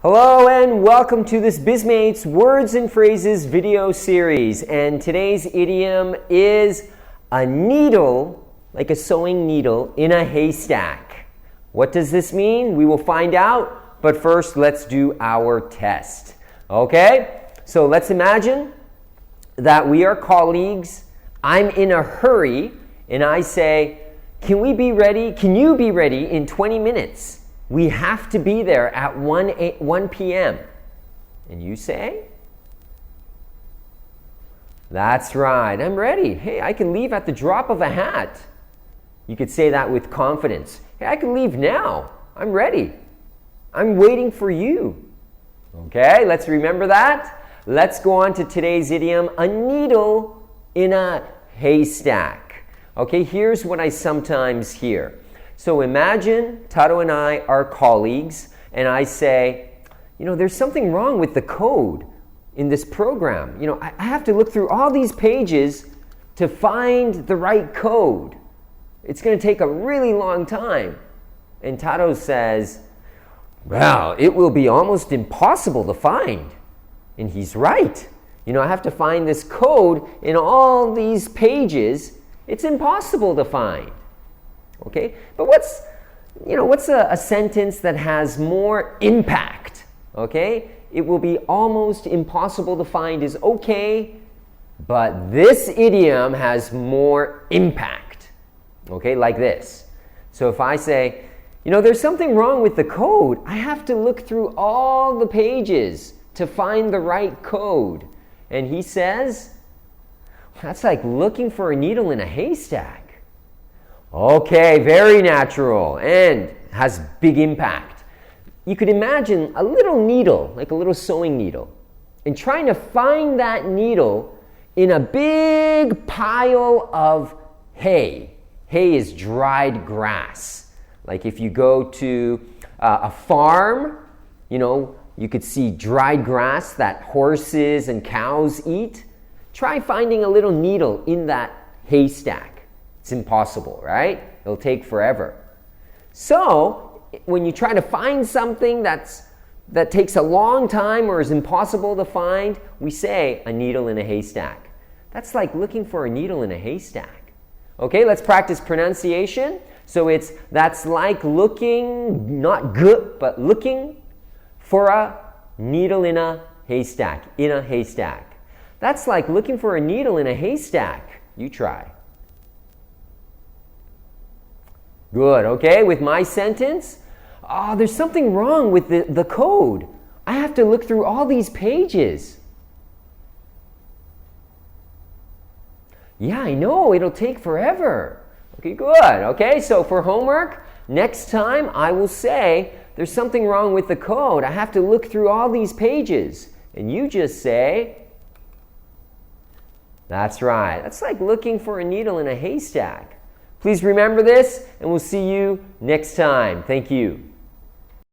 Hello and welcome to this BizMates Words and Phrases video series. And today's idiom is a needle, like a sewing needle, in a haystack. What does this mean? We will find out, but first let's do our test. Okay? So let's imagine that we are colleagues. I'm in a hurry and I say, can you be ready in 20 minutes? We have to be there at 1 p.m. And you say? That's right, I'm ready. Hey, I can leave at the drop of a hat. You could say that with confidence. Hey, I can leave now. I'm ready. I'm waiting for you. Okay, let's remember that. Let's go on to today's idiom, a needle in a haystack. Okay, here's what I sometimes hear. So imagine Taro and I are colleagues, and I say, there's something wrong with the code in this program. I have to look through all these pages to find the right code. It's going to take a really long time. And Taro says, well, it will be almost impossible to find. And he's right. I have to find this code in all these pages. It's impossible to find. Okay, but what's a sentence that has more impact? Okay, it will be almost impossible to find is okay, but this idiom has more impact. Okay, like this. So if I say, there's something wrong with the code, I have to look through all the pages to find the right code. And he says, that's like looking for a needle in a haystack. Okay, very natural and has big impact. You could imagine a little needle, like a little sewing needle, and trying to find that needle in a big pile of hay. Hay is dried grass. Like if you go to a farm, you could see dried grass that horses and cows eat. Try finding a little needle in that haystack. It's impossible, right? It'll take forever. So, when you try to find something that takes a long time or is impossible to find, we say a needle in a haystack. That's like looking for a needle in a haystack. Okay, let's practice pronunciation. So that's like looking, not good, but looking for a needle in a haystack, in a haystack. That's like looking for a needle in a haystack. You try. Good, okay, with my sentence, there's something wrong with the code. I have to look through all these pages. Yeah, I know, it'll take forever. Okay, good, okay, so for homework, next time I will say, there's something wrong with the code. I have to look through all these pages. And you just say, that's right, that's like looking for a needle in a haystack. Please remember this, and we'll see you next time. Thank you.